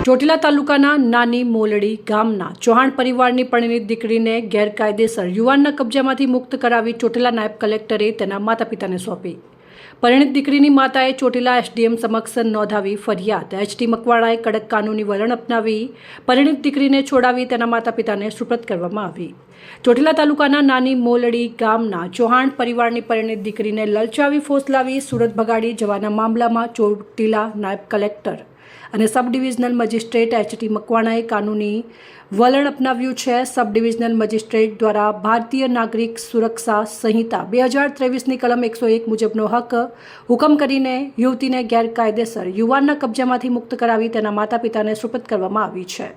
ચોટીલા તાલુકાના નાની મોલડી ગામના ચૌહાણ પરિવારની પરિણીત દીકરીને ગેરકાયદેસર યુવાનના કબજામાંથી મુક્ત કરાવી ચોટીલા નાયબ કલેક્ટરે તેના માતા પિતાને સોંપી। પરિણીત દીકરીની માતાએ ચોટીલા એસડીએમ સમક્ષ નોંધાવી ફરિયાદ। એચટી મકવાણાએ કડક કાનૂની વલણ અપનાવી પરિણીત દીકરીને છોડાવી તેના માતા પિતાને સુપ્રત કરવામાં આવી। ચોટીલા તાલુકાના નાની મોલડી ગામના ચૌહાણ પરિવારની પરિણીત દીકરીને લલચાવી ફોસલાવી સુરત ભગાડી જવાના મામલામાં ચોટીલા નાયબ કલેક્ટર અને સબ ડિવિઝનલ મજિસ્ટ્રેટ એચટી મકવાણાએ કાનૂની વલણ અપનાવ્યું છે। સબ ડિવિઝનલ મજિસ્ટ્રેટ દ્વારા ભારતીય નાગરિક સુરક્ષા સંહિતા 2023ની કલમ 101 મુજબનો હુકમ કરીને યુવતીને ગેરકાયદેસર યુવાનના કબજામાંથી મુક્ત કરાવી તેના માતા પિતાને સુપરત કરવામાં આવી છે।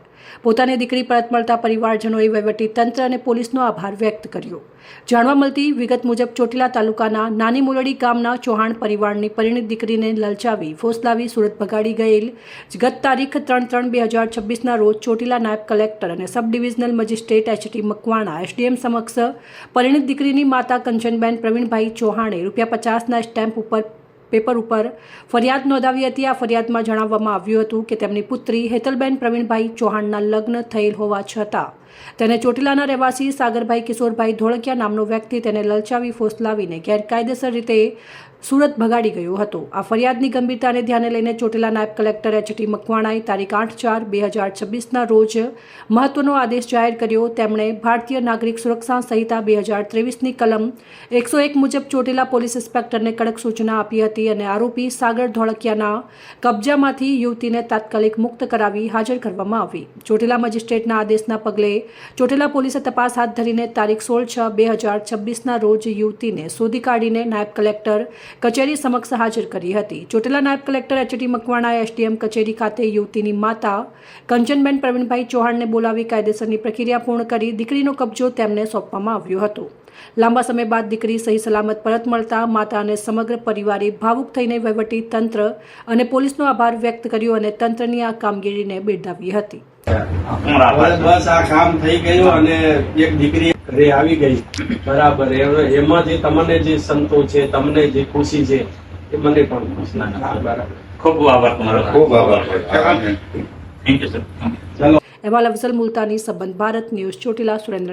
પોતાની દીકરી પરત મળતા પરિવારજનોએ વહીવટી તંત્ર અને પોલીસનો આભાર વ્યક્ત કર્યો। જાણવા મળતી વિગત મુજબ ચોટીલા તાલુકાના નાની મોલડી ગામના ચૌહાણ પરિવારની પરિણીત દીકરીને લલચાવી ફોસલાવી સુરત ભગાડી ગયેલ ગત તારીખ 3/3/2026ના રોજ ચોટીલા નાયબ કલેક્ટર અને sub divisional magistrate HT Makwana SDM સમક્ષ પરિણીત દીકરીની માતા કંચનબેન પ્રવીણભાઈ ચૌહાણે ₹50ના સ્ટેમ્પ ઉપર પેપર ઉપર ફરિયાદ નોંધાવી હતી। આ ફરિયાદમાં જણાવવામાં આવ્યું હતું કે તેમની પુત્રી હેતલબેન પ્રવીણભાઈ ચૌહાણના લગ્ન થયેલ હોવા છતાં તેને ચોટીલાના રહેવાસી સાગરભાઈ કિશોરભાઈ ધોળકિયા નામનો વ્યક્તિ તેને લલચાવી ફોસલાવીને ગેરકાયદેસર રીતે સુરત ભગાડી ગયો હતો। આ ફરિયાદની ગંભીરતાને ધ્યાને લઈને ચોટીલા નાયબ કલેક્ટર એચટી મકવાણાએ તારીખ 8/4/2026ના રોજ મહત્વનો આદેશ જાહેર કર્યો। તેમણે ભારતીય નાગરિક સુરક્ષા સંહિતા 2023ની કલમ 101 મુજબ ચોટીલા પોલીસ ઇન્સ્પેક્ટરને કડક સૂચના આપી હતી અને આરોપી સાગર ધોળકિયાના કબજામાંથી યુવતીને તાત્કાલિક મુક્ત કરાવી હાજર કરવામાં આવી। ચોટીલા મજિસ્ટ્રેટના આદેશના પગલે ચોટીલા પોલીસે તપાસ હાથ ધરીને તારીખ 16/6/2026ના રોજ યુવતીને શોધી કાઢીને નાયબ કલેક્ટર કચેરી સમક્ષ હાજર કરી હતી। ચોટીલા નાયબ કલેક્ટર એચટી મકવાણાએ એસડીએમ કચેરી ખાતે યુવતીની માતા કંચનબેન પ્રવીણભાઈ ચૌહાણને બોલાવી કાયદેસરની પ્રક્રિયા પૂર્ણ કરી દીકરીનો કબજો તેમને સોંપવામાં આવ્યો હતો। લાંબા સમય બાદ દીકરી સહી સલામત પરત મળતા માતા અને સમગ્ર પરિવારે ભાવુક થઈને વહીવટી તંત્ર અને પોલીસનો આભાર વ્યક્ત કર્યો અને તંત્રની આ કામગીરીને બિરદાવી હતી। બસ આ કામ થઈ ગયું અને એક દીકરી ઘરે આવી ગઈ બરાબર। એમાં જે તમને જે સંતોષ છે, તમને જે ખુશી છે એ મને પણ ખુશ ના બરાબર। ખૂબ આભાર તમારો, ખૂબ આભાર। Thank you sir. એમાં અફઝલ મુલતાની સંબંધ ભારત ન્યૂઝ ચોટીલા સુરેન્દ્રનગર।